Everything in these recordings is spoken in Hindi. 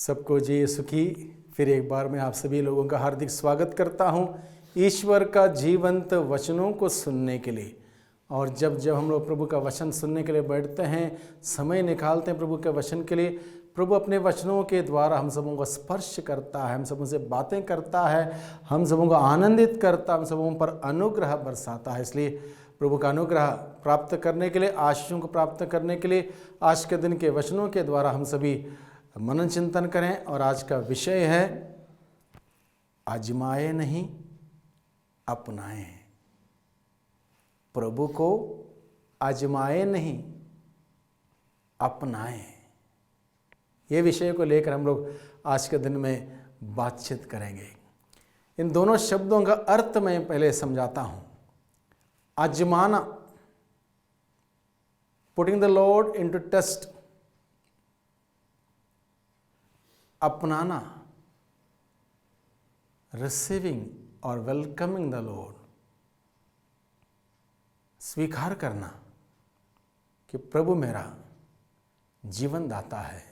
सबको जी सुखी। फिर एक बार मैं आप सभी लोगों का हार्दिक स्वागत करता हूं ईश्वर का जीवंत वचनों को सुनने के लिए। और जब जब हम लोग प्रभु का वचन सुनने के लिए बैठते हैं, समय निकालते हैं प्रभु के वचन के लिए, प्रभु अपने वचनों के द्वारा हम सबों को स्पर्श करता है, हम सबों से बातें करता है, हम सबों को आनंदित करता है, हम सबों पर अनुग्रह बरसाता है। इसलिए प्रभु का अनुग्रह प्राप्त करने के लिए, आशीषों को प्राप्त करने के लिए आज के दिन के वचनों के द्वारा हम सभी मनन चिंतन करें। और आज का विषय है आजमाए नहीं अपनाएं। प्रभु को आजमाए नहीं अपनाएं, ये विषय को लेकर हम लोग आज के दिन में बातचीत करेंगे। इन दोनों शब्दों का अर्थ मैं पहले समझाता हूं। आजमाना, putting the lord into test. अपनाना, रिसीविंग और वेलकमिंग द लॉर्ड। स्वीकार करना कि प्रभु मेरा जीवन दाता है,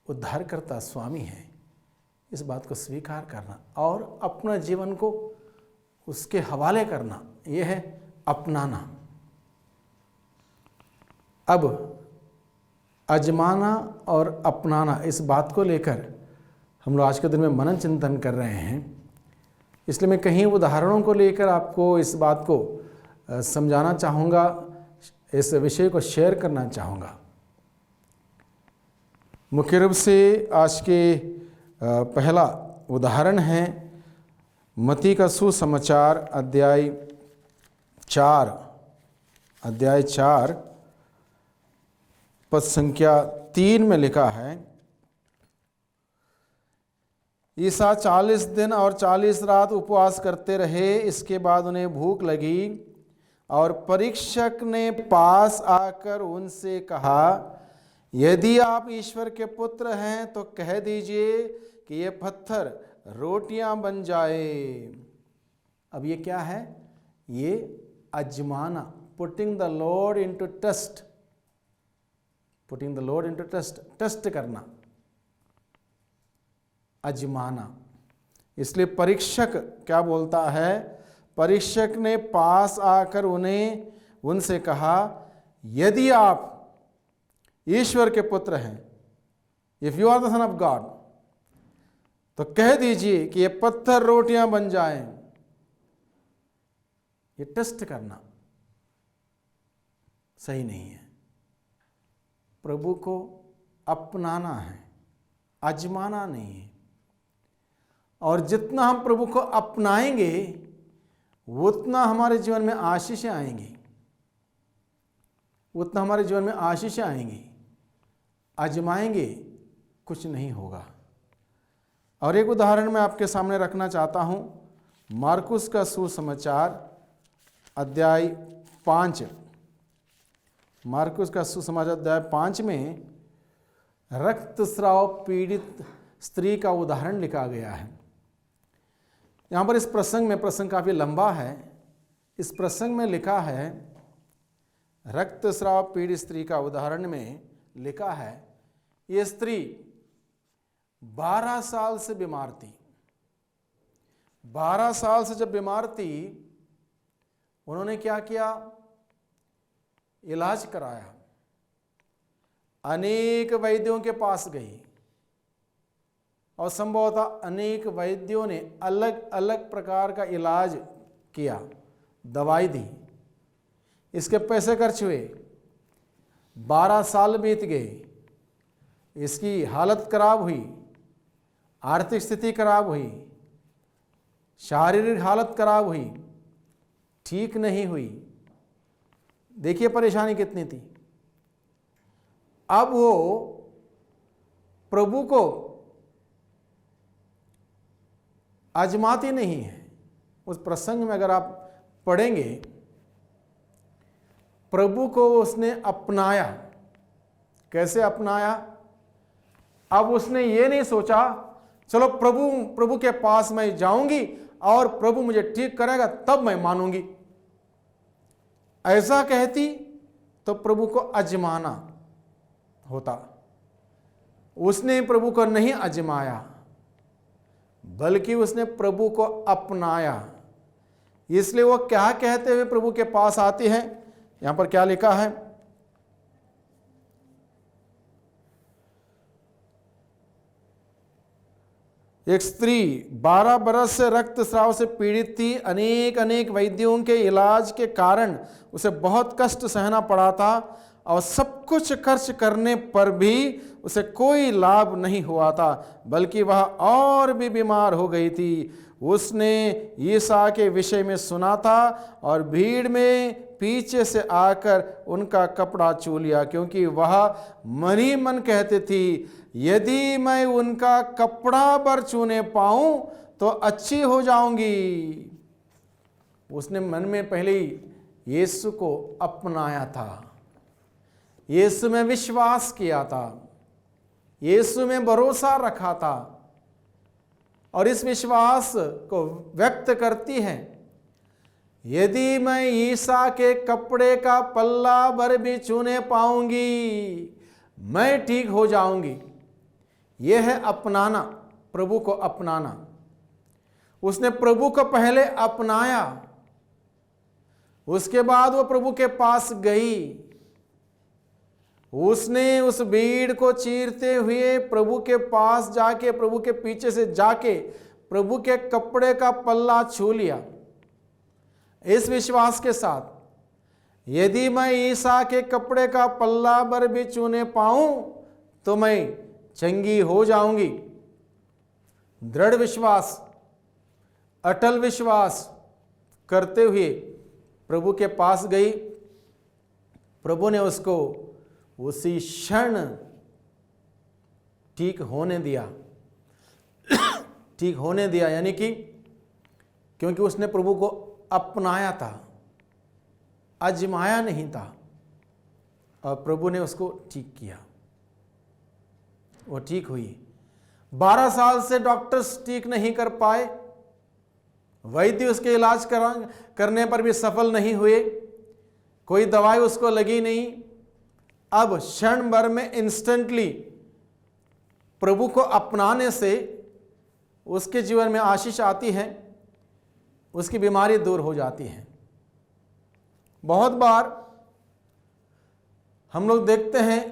उद्धारकर्ता स्वामी है, इस बात को स्वीकार करना और अपना जीवन को उसके हवाले करना, यह है अपनाना। अब आजमाना और अपनाना, इस बात को लेकर हम लोग आज के दिन में मनन चिंतन कर रहे हैं। इसलिए मैं कहीं उदाहरणों को लेकर आपको इस बात को समझाना चाहूँगा, इस विषय को शेयर करना चाहूँगा। मुख्य रूप से आज के पहला उदाहरण है मत्ती का सुसमाचार अध्याय 4 पद संख्या 3 में लिखा है, ईसा 40 दिन और 40 रात उपवास करते रहे। इसके बाद उन्हें भूख लगी और परीक्षक ने पास आकर उनसे कहा, यदि आप ईश्वर के पुत्र हैं तो कह दीजिए कि ये पत्थर रोटियां बन जाए। अब ये क्या है? ये आजमाना, putting the lord into test. Putting the lord into test, test करना, आजमाना। इसलिए परीक्षक क्या बोलता है? परीक्षक ने पास आकर उनसे कहा, यदि आप ईश्वर के पुत्र हैं, if you are the son of God, तो कह दीजिए कि ये पत्थर रोटियां बन जाएं। ये टेस्ट करना सही नहीं है। प्रभु को अपनाना है, आजमाना नहीं है। और जितना हम प्रभु को अपनाएंगे उतना हमारे जीवन में आशीषें आएंगी, उतना हमारे जीवन में आशीषें आएंगी। आजमाएंगे कुछ नहीं होगा। और एक उदाहरण मैं आपके सामने रखना चाहता हूं, मार्कुस का सुसमाचार अध्याय 5। मार्कुस का सुसमाचार अध्याय 5 में रक्तस्राव पीड़ित स्त्री का उदाहरण लिखा गया है। यहाँ पर इस प्रसंग काफ़ी लंबा है। इस प्रसंग में लिखा है, रक्तस्राव पीड़ित स्त्री का उदाहरण में लिखा है, ये स्त्री 12 साल से बीमार थी। 12 साल से जब बीमार थी, उन्होंने क्या किया? इलाज कराया, अनेक वैद्यों के पास गई और संभवतः अनेक वैद्यों ने अलग अलग प्रकार का इलाज किया, दवाई दी, इसके पैसे खर्च हुए। 12 साल बीत गए, इसकी हालत खराब हुई, आर्थिक स्थिति खराब हुई, शारीरिक हालत खराब हुई, ठीक नहीं हुई। देखिए परेशानी कितनी थी। अब वो प्रभु को आजमाती नहीं है। उस प्रसंग में अगर आप पढ़ेंगे, प्रभु को उसने अपनाया। कैसे अपनाया? अब उसने ये नहीं सोचा चलो प्रभु के पास मैं जाऊंगी और प्रभु मुझे ठीक करेगा तब मैं मानूंगी। ऐसा कहती तो प्रभु को आजमाना होता। उसने प्रभु को नहीं आजमाया, बल्कि उसने प्रभु को अपनाया। इसलिए वो क्या कहते हुए प्रभु के पास आती है, यहां पर क्या लिखा है, एक स्त्री 12 बरस से रक्तस्राव से पीड़ित थी। अनेक अनेक वैद्यों के इलाज के कारण उसे बहुत कष्ट सहना पड़ा था और सब कुछ खर्च करने पर भी उसे कोई लाभ नहीं हुआ था, बल्कि वह और भी बीमार हो गई थी। उसने ईसा के विषय में सुना था और भीड़ में पीछे से आकर उनका कपड़ा छू लिया, क्योंकि वह मन ही मन कहते थी, यदि मैं उनका कपड़ा भर छूने पाऊं तो अच्छी हो जाऊंगी। उसने मन में पहले ही यीशु को अपनाया था, यीशु में विश्वास किया था, यीशु में भरोसा रखा था और इस विश्वास को व्यक्त करती है, यदि मैं ईसा के कपड़े का पल्ला भर भी छूने पाऊंगी मैं ठीक हो जाऊंगी। यह है अपनाना, प्रभु को अपनाना। उसने प्रभु को पहले अपनाया, उसके बाद वो प्रभु के पास गई। उसने उस भीड़ को चीरते हुए प्रभु के पास जाके, प्रभु के पीछे से जाके प्रभु के कपड़े का पल्ला छू लिया, इस विश्वास के साथ, यदि मैं ईसा के कपड़े का पल्ला भर भी छूने पाऊं तो मैं चंगी हो जाऊंगी। दृढ़ विश्वास, अटल विश्वास करते हुए प्रभु के पास गई। प्रभु ने उसको उसी क्षण ठीक होने दिया। ठीक होने दिया यानी कि क्योंकि उसने प्रभु को अपनाया था, आजमाया नहीं था, और प्रभु ने उसको ठीक किया, वो ठीक हुई। 12 साल से डॉक्टर्स ठीक नहीं कर पाए, वैद्य उसके इलाज करने पर भी सफल नहीं हुए, कोई दवाई उसको लगी नहीं। अब क्षण भर में इंस्टेंटली प्रभु को अपनाने से उसके जीवन में आशीष आती है, उसकी बीमारी दूर हो जाती है। बहुत बार हम लोग देखते हैं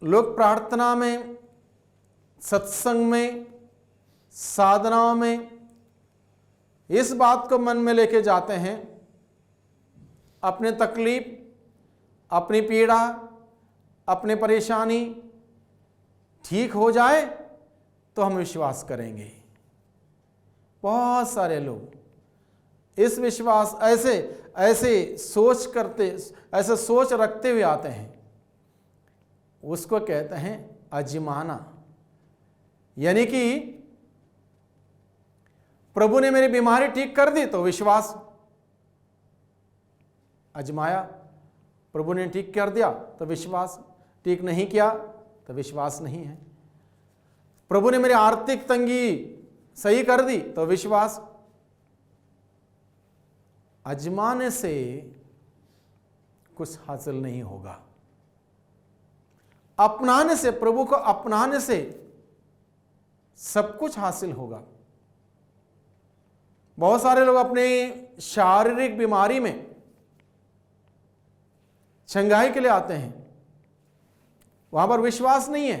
लोग प्रार्थना में, सत्संग में, साधनाओं में इस बात को मन में लेके जाते हैं, अपने तकलीफ, अपनी पीड़ा, अपनी परेशानी ठीक हो जाए तो हम विश्वास करेंगे। बहुत सारे लोग इस विश्वास ऐसे सोच रखते हुए आते हैं, उसको कहते हैं आजमाना। यानी कि प्रभु ने मेरी बीमारी ठीक कर दी तो विश्वास, आजमाया, प्रभु ने ठीक कर दिया तो विश्वास, ठीक नहीं किया तो विश्वास नहीं है। प्रभु ने मेरी आर्थिक तंगी सही कर दी तो विश्वास। आजमाने से कुछ हासिल नहीं होगा, अपनाने से, प्रभु को अपनाने से सब कुछ हासिल होगा। बहुत सारे लोग अपनी शारीरिक बीमारी में चंगाई के लिए आते हैं, वहां पर विश्वास नहीं है।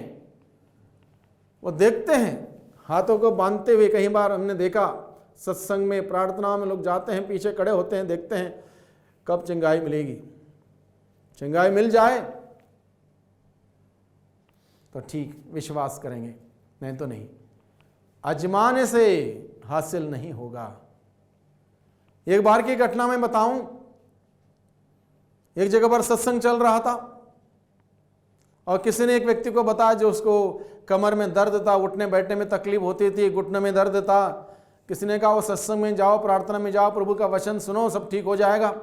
वो देखते हैं हाथों को बांधते हुए, कई बार हमने देखा सत्संग में, प्रार्थना में लोग जाते हैं, पीछे खड़े होते हैं, देखते हैं कब चंगाई मिलेगी। चंगाई मिल जाए तो ठीक, विश्वास करेंगे, नहीं तो नहीं। आजमाने से हासिल नहीं होगा। एक बार की घटना मैं बताऊं, एक जगह पर सत्संग चल रहा था और किसी ने एक व्यक्ति को बताया जो उसको कमर में दर्द था, उठने बैठने में तकलीफ होती थी, घुटने में दर्द था। किसी ने कहा वो सत्संग में जाओ, प्रार्थना में जाओ, प्रभु का वचन सुनो, सब ठीक हो जाएगा।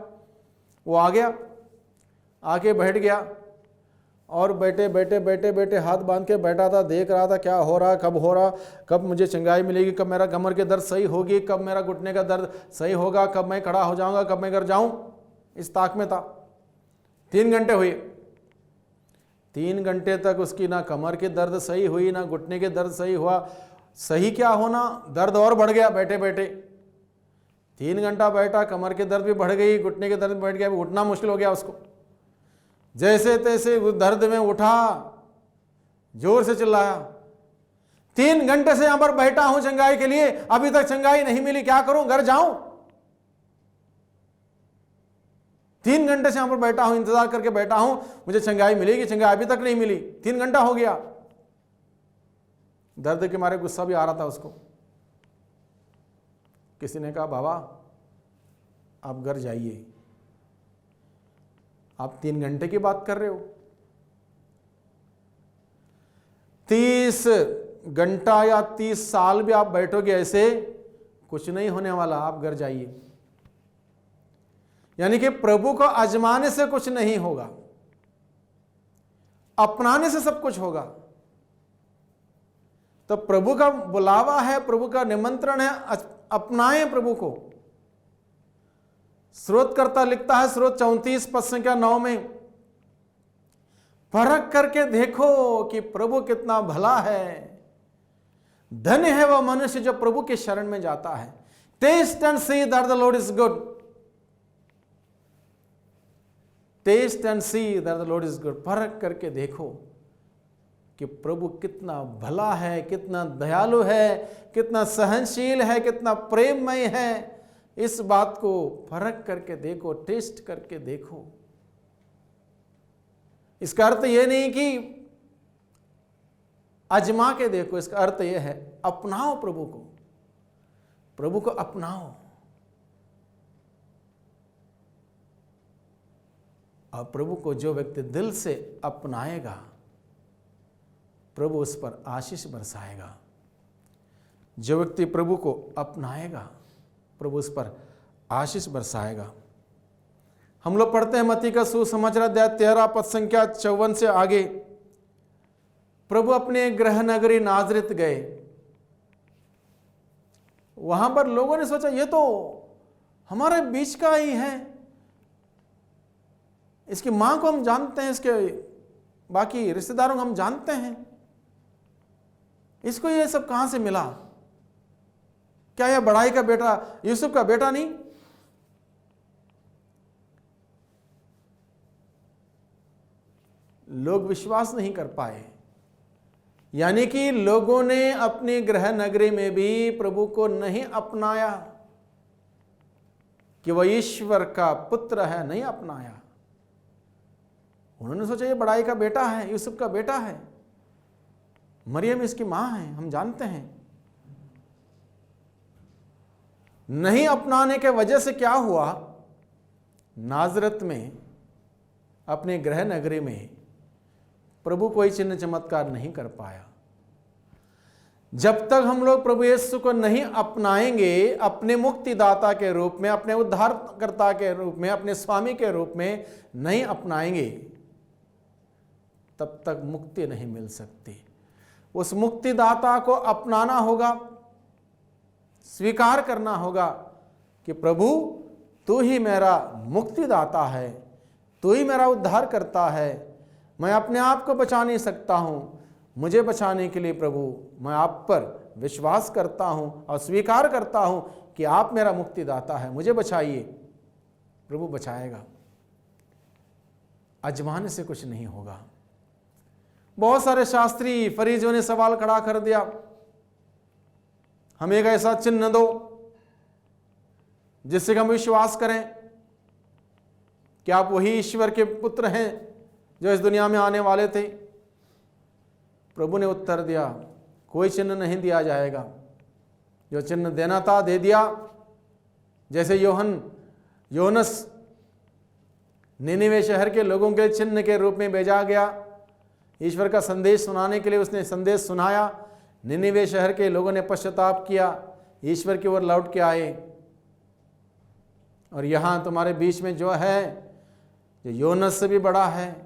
वो आ गया, आके बैठ गया और बैठे हाथ बांध के बैठा था, देख रहा था क्या हो रहा, कब मुझे चंगाई मिलेगी, कब मेरा कमर के दर्द सही होगी, कब मेरा घुटने का दर्द सही होगा, कब मैं खड़ा हो जाऊंगा, कब मैं घर जाऊं, इस ताक में था। 3 घंटे हुए। 3 घंटे तक उसकी ना कमर के दर्द सही हुई, ना घुटने के दर्द सही हुआ। सही क्या होना, दर्द और बढ़ गया बैठे बैठे। 3 घंटा बैठा, कमर के दर्द भी बढ़ गई, घुटने के दर्द भी बढ़ गया, उठना मुश्किल हो गया उसको। जैसे तैसे उस दर्द में उठा, जोर से चिल्लाया। 3 घंटे से यहां पर बैठा हूं चंगाई के लिए, अभी तक चंगाई नहीं मिली, क्या करूं, घर जाऊं? 3 घंटे से यहां पर बैठा हूं, इंतजार करके बैठा हूं, मुझे चंगाई मिलेगी, चंगाई अभी तक नहीं मिली, 3 घंटा हो गया। दर्द के मारे गुस्सा भी आ रहा था उसको। किसी ने कहा, बाबा आप घर जाइए, आप 3 घंटे की बात कर रहे हो, 30 घंटा या 30 साल भी आप बैठोगे ऐसे, कुछ नहीं होने वाला, आप घर जाइए। यानी कि प्रभु को आजमाने से कुछ नहीं होगा, अपनाने से सब कुछ होगा। तो प्रभु का बुलावा है, प्रभु का निमंत्रण है, अपनाएं प्रभु को। स्रोतकर्ता लिखता है, स्रोत 34 पद संख्या 9 में, परख करके देखो कि प्रभु कितना भला है, धन्य है वह मनुष्य जो प्रभु के शरण में जाता है। Test and see that the Lord is good, test and see that the Lord is good. परख करके देखो कि प्रभु कितना भला है, कितना दयालु है, कितना सहनशील है, कितना प्रेममय है। इस बात को परख करके देखो, टेस्ट करके देखो। इसका अर्थ यह नहीं कि आजमा के देखो, इसका अर्थ यह है अपनाओ प्रभु को, प्रभु को अपनाओ। और प्रभु को जो व्यक्ति दिल से अपनाएगा, प्रभु उस पर आशीष बरसाएगा। जो व्यक्ति प्रभु को अपनाएगा, प्रभु उस पर आशीष बरसाएगा। हम लोग पढ़ते हैं मत्ती का सुसमाचार अध्याय 13 पद संख्या 54 से आगे। प्रभु अपने गृह नगरी नाजरेत गए। वहां पर लोगों ने सोचा, ये तो हमारे बीच का ही है, इसकी मां को हम जानते हैं, इसके बाकी रिश्तेदारों को हम जानते हैं, इसको ये सब कहां से मिला? क्या यह बड़ाई का बेटा, यूसुफ का बेटा नहीं? लोग विश्वास नहीं कर पाए। यानी कि लोगों ने अपनी गृह नगरी में भी प्रभु को नहीं अपनाया कि वह ईश्वर का पुत्र है, नहीं अपनाया। उन्होंने सोचा ये बड़ाई का बेटा है, यूसुफ का बेटा है, मरियम इसकी मां है, हम जानते हैं। नहीं अपनाने के वजह से क्या हुआ? नाजरत में, अपने गृह नगरी में प्रभु कोई चिन्ह चमत्कार नहीं कर पाया। जब तक हम लोग प्रभु यीशु को नहीं अपनाएंगे अपने मुक्तिदाता के रूप में, अपने उद्धारकर्ता के रूप में, अपने स्वामी के रूप में नहीं अपनाएंगे, तब तक मुक्ति नहीं मिल सकती। उस मुक्तिदाता को अपनाना होगा, स्वीकार करना होगा कि प्रभु तू ही मेरा मुक्तिदाता है, तू ही मेरा उद्धार करता है। मैं अपने आप को बचा नहीं सकता हूं, मुझे बचाने के लिए प्रभु मैं आप पर विश्वास करता हूं और स्वीकार करता हूं कि आप मेरा मुक्तिदाता है, मुझे बचाइए। प्रभु बचाएगा। आजमाने से कुछ नहीं होगा। बहुत सारे शास्त्री फरीसियों ने सवाल खड़ा कर दिया, हमें एक ऐसा चिन्ह दो जिससे हम विश्वास करें कि आप वही ईश्वर के पुत्र हैं जो इस दुनिया में आने वाले थे। प्रभु ने उत्तर दिया, कोई चिन्ह नहीं दिया जाएगा। जो चिन्ह देना था दे दिया। जैसे योनस निनिवे शहर के लोगों के चिन्ह के रूप में भेजा गया, ईश्वर का संदेश सुनाने के लिए उसने संदेश सुनाया। निनिवे शहर के लोगों ने पश्चाताप किया, ईश्वर की ओर लौट के आए। और यहाँ तुम्हारे बीच में जो है, जो योनस से भी बड़ा है,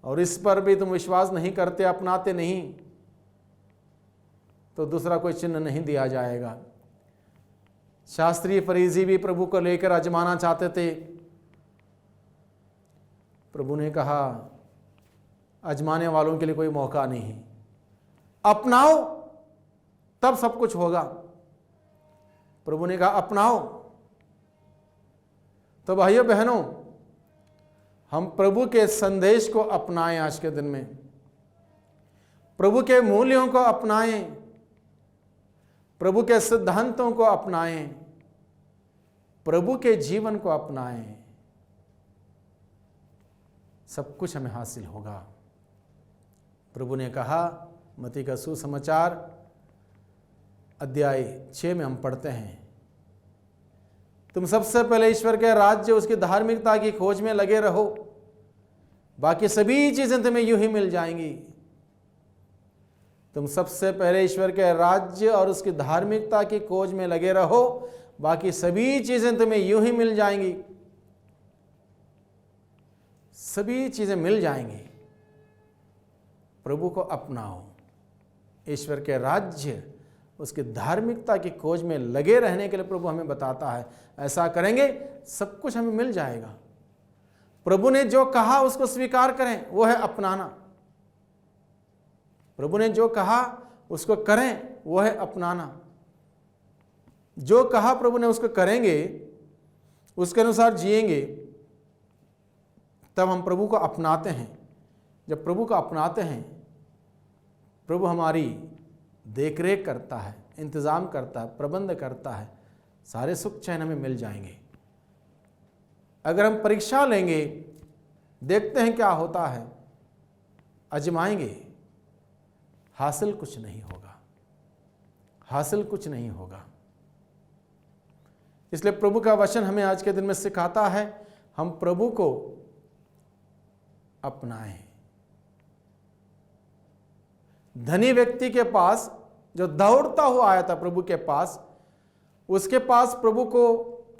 और इस पर भी तुम विश्वास नहीं करते, अपनाते नहीं, तो दूसरा कोई चिन्ह नहीं दिया जाएगा। शास्त्री फरीसी भी प्रभु को लेकर आजमाना चाहते थे। प्रभु ने कहा, आजमाने वालों के लिए कोई मौका नहीं है। अपनाओ तब सब कुछ होगा। प्रभु ने कहा अपनाओ। तो भाइयों बहनों, हम प्रभु के संदेश को अपनाएं। आज के दिन में प्रभु के मूल्यों को अपनाएं, प्रभु के सिद्धांतों को अपनाएं, प्रभु के जीवन को अपनाएं। सब कुछ हमें हासिल होगा। प्रभु ने कहा, मत्ती का सुसमाचार अध्याय 6 में हम पढ़ते हैं, तुम सबसे पहले ईश्वर के राज्य उसकी धार्मिकता की खोज में लगे रहो, बाकी सभी चीजें तुम्हें यूं ही मिल जाएंगी। तुम सबसे पहले ईश्वर के राज्य और उसकी धार्मिकता की खोज में लगे रहो, बाकी सभी चीजें तुम्हें यूं ही मिल जाएंगी। सभी चीजें मिल जाएंगी। प्रभु को अपनाओ। ईश्वर के राज्य उसकी धार्मिकता की खोज में लगे रहने के लिए प्रभु हमें बताता है। ऐसा करेंगे सब कुछ हमें मिल जाएगा। प्रभु ने जो कहा उसको स्वीकार करें, वो है अपनाना। प्रभु ने जो कहा उसको करें, वो है अपनाना। जो कहा प्रभु ने उसको करेंगे, उसके अनुसार जिएंगे, तब हम प्रभु को अपनाते हैं। जब प्रभु को अपनाते हैं, प्रभु हमारी देखरेख करता है, इंतज़ाम करता है, प्रबंध करता है। सारे सुख चैन हमें मिल जाएंगे। अगर हम परीक्षा लेंगे, देखते हैं क्या होता है, आजमाएंगे, हासिल कुछ नहीं होगा, हासिल कुछ नहीं होगा। इसलिए प्रभु का वचन हमें आज के दिन में सिखाता है, हम प्रभु को अपनाएं। धनी व्यक्ति के पास, जो दौड़ता हुआ आया था प्रभु के पास, उसके पास प्रभु को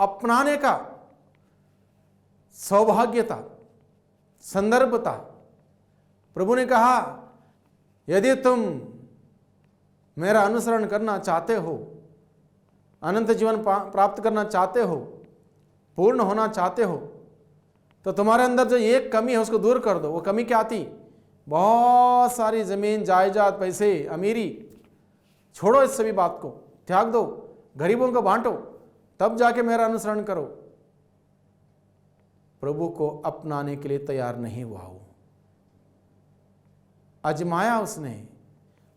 अपनाने का सौभाग्य था, संदर्भ था। प्रभु ने कहा, यदि तुम मेरा अनुसरण करना चाहते हो, अनंत जीवन प्राप्त करना चाहते हो, पूर्ण होना चाहते हो, तो तुम्हारे अंदर जो एक कमी है उसको दूर कर दो। वो कमी क्या थी? बहुत सारी जमीन, जायदाद, पैसे, अमीरी। छोड़ो इस सभी बात को, त्याग दो, गरीबों को बांटो, तब जाके मेरा अनुसरण करो। प्रभु को अपनाने के लिए तैयार नहीं हुआ वो। आजमाया उसने,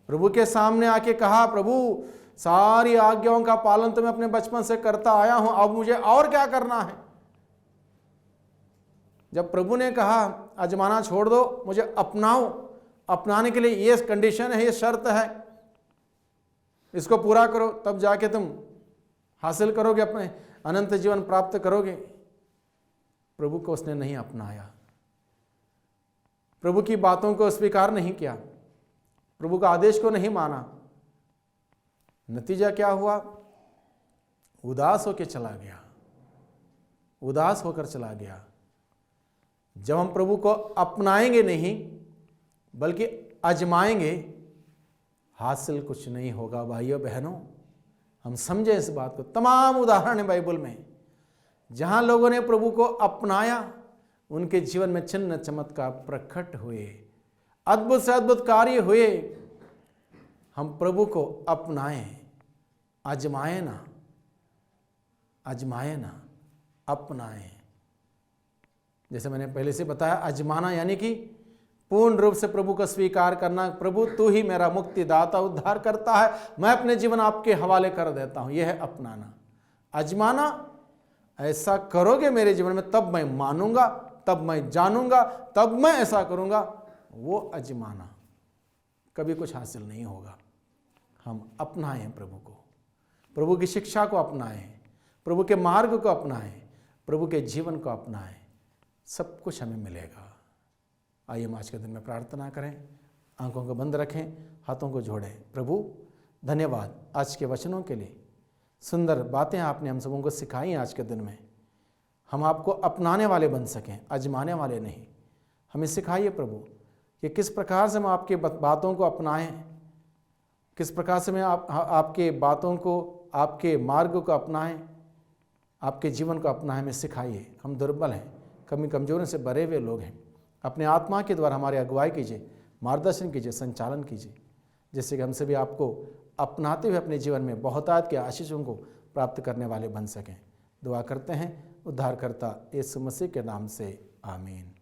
प्रभु के सामने आके कहा, प्रभु सारी आज्ञाओं का पालन तो मैं अपने बचपन से करता आया हूं, अब मुझे और क्या करना है? जब प्रभु ने कहा आजमाना छोड़ दो, मुझे अपनाओ, अपनाने के लिए ये कंडीशन है, ये शर्त है, इसको पूरा करो, तब जाके तुम हासिल करोगे, अपने अनंत जीवन प्राप्त करोगे। प्रभु को उसने नहीं अपनाया, प्रभु की बातों को स्वीकार नहीं किया, प्रभु का आदेश को नहीं माना। नतीजा क्या हुआ? उदास होकर चला गया, उदास होकर चला गया। जब हम प्रभु को अपनाएंगे नहीं बल्कि आजमाएंगे, हासिल कुछ नहीं होगा। भाइयों बहनों, हम समझे इस बात को। तमाम उदाहरण है बाइबल में, जहां लोगों ने प्रभु को अपनाया, उनके जीवन में चिन्ह चमत्कार प्रकट हुए, अद्भुत से अद्भुत कार्य हुए। हम प्रभु को अपनाएं, आजमाएं ना, आजमाएं ना, अपनाएं। जैसे मैंने पहले से बताया, आजमाना यानी कि पूर्ण रूप से प्रभु को स्वीकार करना। प्रभु तू ही मेरा मुक्तिदाता, उद्धार करता है, मैं अपने जीवन आपके हवाले कर देता हूं। यह है अपनाना। आजमाना, ऐसा करोगे मेरे जीवन में तब मैं मानूंगा, तब मैं जानूंगा, तब मैं ऐसा करूंगा। वो आजमाना, कभी कुछ हासिल नहीं होगा। हम अपनाएं प्रभु को, प्रभु की शिक्षा को अपनाएं, प्रभु के मार्ग को अपनाएं, प्रभु के जीवन को अपनाएं, सब कुछ हमें मिलेगा। आइए हम आज के दिन में प्रार्थना करें, आंखों को बंद रखें, हाथों को जोड़ें। प्रभु धन्यवाद आज के वचनों के लिए, सुंदर बातें आपने हम सबों को सिखाई आज के दिन में। हम आपको अपनाने वाले बन सकें, आजमाने वाले नहीं। हमें सिखाइए प्रभु कि किस प्रकार से हम आपके बातों को अपनाएं, किस प्रकार से मैं आपके बातों को, आपके मार्ग को अपनाएं, आपके जीवन को अपनाएं। हमें सिखाइए। हम दुर्बल हैं, कमी कमजोरों से भरे हुए लोग हैं। अपने आत्मा के द्वारा हमारे अगुवाई कीजिए, मार्गदर्शन कीजिए, संचालन कीजिए, जिससे कि हम सभी आपको अपनाते हुए अपने जीवन में बहुतायत के आशीषों को प्राप्त करने वाले बन सकें। दुआ करते हैं उद्धारकर्ता यीशु मसीह के नाम से, आमीन।